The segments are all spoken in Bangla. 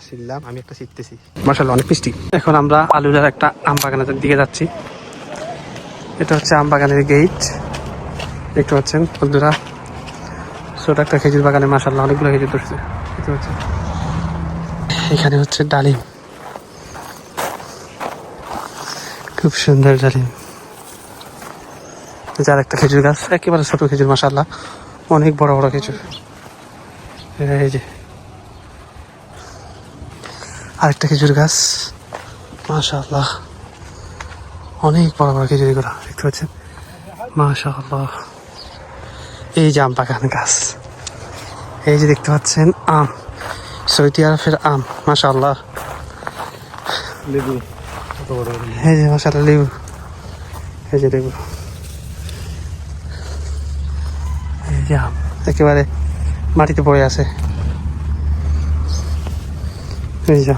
শিখলাম, আমি একটা শিখতেছি। মাশাআল্লাহ অনেক মিষ্টি। এখন আমরা আলুলার একটা আম বাগানের দিকে যাচ্ছি। এটা হচ্ছে আম বাগানের গেট, দেখতে পাচ্ছেন বন্ধুরা। ছোট একটা খেজুর বাগানে মাশাআল্লাহ অনেকগুলো খেজুর ধরছে, দেখতে পাচ্ছেন। এখানে হচ্ছে ডালিম, খুব সুন্দর ডালিম। যার একটা খেজুর গাছ, একেবারে ছোট খেজুর মাশাআল্লাহ, অনেক বড় বড় খেজুর। এই যে আরেকটা খেজুর গাছ মাশাআল্লাহ, অনেক বড় বড় খেজুর গুলো দেখতে পাচ্ছেন মাশাআল্লাহ। এই যে আম বাগান গাছ, এই যে দেখতে পাচ্ছেন আম, সৌদি আরবের আম মাশাআল্লাহ। লেবু, এই যে মাশাআল্লাহ লেবু, এই যে লেবু, এই যে আম একেবারে মাটিতে পড়ে আছে। এই যে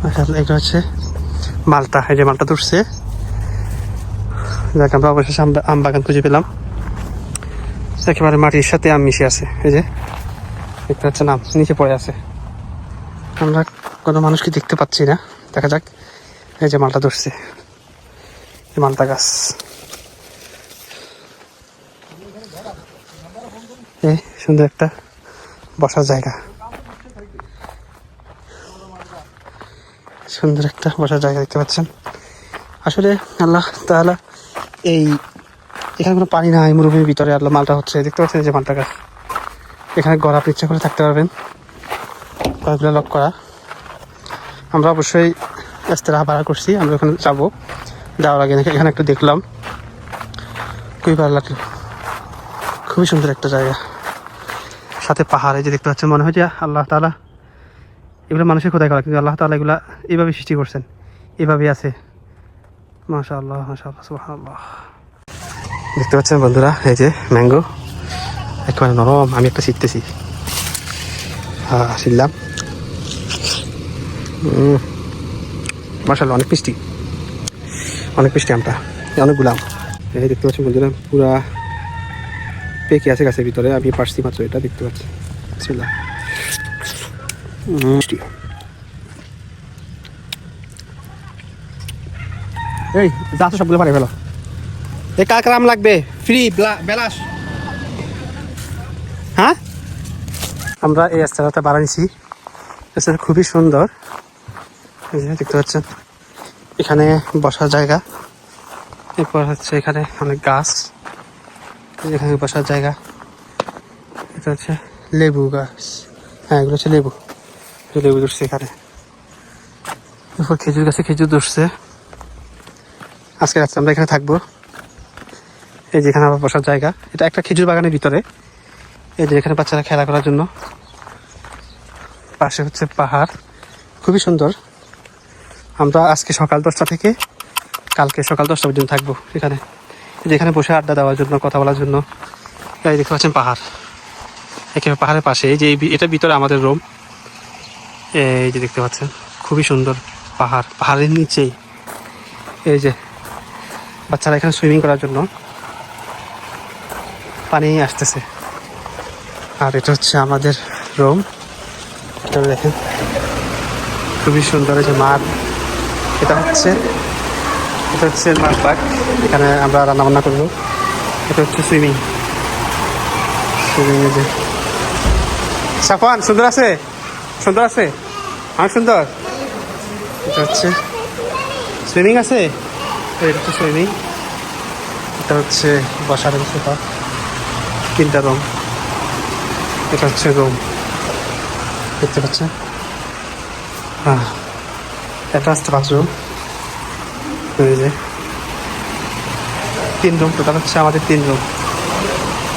মাশাআল্লাহ, এটা হচ্ছে মালটা, এই যে মালটা তুলছে। দেখ আমরা অবশেষে আম বাগান খুঁজে পেলাম, একেবারে মাটির সাথে আম মিশে আছে। এই যে দেখতে পাচ্ছেন আম নিচে পড়ে আছে, আমরা কোনো মানুষকে দেখতে পাচ্ছি না। দেখা যাক। এই যে মালটা ধরছে, এই মালটা গাছ। এই সুন্দর একটা বসার জায়গা, সুন্দর একটা বসার জায়গা দেখতে পাচ্ছেন। আসলে আল্লাহ তাআলা এই এখানে কোনো পানি নাই, মরুভূমির ভিতরে আল্লাহ মালটা হচ্ছে, দেখতে পাচ্ছেন যে মালটা গাছ। এখানে ঘর আপনি ইচ্ছা করে থাকতে পারবেন, ঘরগুলো লক করা। আমরা অবশ্যই রাস্তা ভাড়া করছি, আমরা ওখানে যাবো। যাওয়ার আগে এখানে একটু দেখলাম, খুবই ভালো লাগলো, খুবই সুন্দর একটা জায়গা, সাথে পাহাড়। এই যে দেখতে পাচ্ছেন, মনে হয় যে আল্লাহ তাআলা এগুলো মানুষের খোদাই করা, কিন্তু আল্লাহ তাআলা এগুলা এইভাবে সৃষ্টি করছেন, এইভাবেই আছে। মাশাআল্লাহ মাশাআল্লাহ সুবহানাল্লাহ। দেখতে পাচ্ছেন বন্ধুরা, এই যে ম্যাঙ্গো একেবারে নরম। আমি একটা শিখতেছি, শিখলাম। মাশাআল্লাহ অনেক মিষ্টি, অনেক মিষ্টি আমটা, অনেকগুলো আম। এই দেখতে পাচ্ছেন বন্ধুরা, পুরা পেকে আছে গাছের ভিতরে। আমি পারছি মাত্র, এটা দেখতে পাচ্ছি। বিসমিল্লাহ। মিষ্টি। এই যা তো সবগুলো পারে ফেলো। এই কার কার আম লাগবে? ফ্রি বেলাস। হ্যাঁ, আমরা এই রাস্তাটা বাড়াইছি, রাস্তাটা খুবই সুন্দর। এই যে দেখতে পাচ্ছেন, এখানে বসার জায়গা। এরপর হচ্ছে এখানে অনেক গাছ, এখানে বসার জায়গা। এটা হচ্ছে লেবু গাছ, হ্যাঁ এগুলো হচ্ছে লেবু, লেবু ধরছে এখানে। এরপর খেজুর গাছে খেজুর ধরছে। আজকে রাত্রে আমরা এখানে থাকবো। এই যে এখানে আবার বসার জায়গা, এটা একটা খেজুর বাগানের ভিতরে। এই যে এখানে বাচ্চারা খেলা করার জন্য। পাশে হচ্ছে পাহাড়, খুবই সুন্দর। আমরা আজকে সকাল 10টা থেকে কালকে সকাল 10টা পর্যন্ত থাকবো এখানে। যেখানে বসে আড্ডা দেওয়ার জন্য, কথা বলার জন্য। এই দেখতে পাচ্ছেন পাহাড়, একেবারে পাহাড়ের পাশে। এই যে এটা ভিতরে আমাদের রুম। এই যে দেখতে পাচ্ছেন, খুবই সুন্দর পাহাড়, পাহাড়ের নিচেই। এই যে বাচ্চারা এখানে সুইমিং করার জন্য পানি আসতেছে। আর এটা হচ্ছে আমাদের রুম, এটা দেখেন খুবই সুন্দর। এই যে মাঠ, এটা হচ্ছে মাঠ পার্ক, এখানে আমরা রান্না বান্না করবো। এটা হচ্ছে সুইমিং। এই যে সাফান সুন্দর আছে, সুন্দর আছে, অনেক সুন্দর। এটা হচ্ছে সুইমিং আছে, এটা হচ্ছে সুইমিং। এটা হচ্ছে বসার সোফা, 3টা রুম। এটা হচ্ছে রুম, দেখতে পাচ্ছেন। হ্যাঁ, এটা হচ্ছে বাথরুম। এই যে 3 রুম, টোটাল হচ্ছে আমাদের 3 রুম।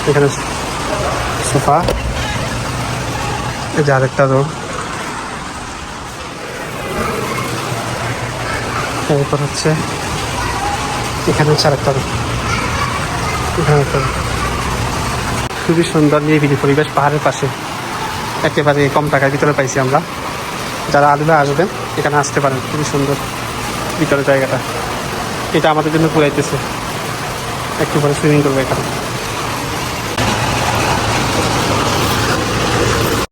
এখানে সোফা, এই যে আরেকটা রুম। এরপর হচ্ছে এখানে হচ্ছে আরেকটা রুম, এখানে একটা রুম। খুবই সুন্দর নিরিবিলি পরিবেশ, পাহাড়ের পাশে, একেবারে কম টাকার ভিতরে পাইছি আমরা। যারা আলুলা আসবেন এখানে আসতে পারেন, খুবই সুন্দর ভিতরে জায়গাটা। এটা আমাদের জন্য পুরাইতেছে, একটু পরে সুইমিং করবো এখানে।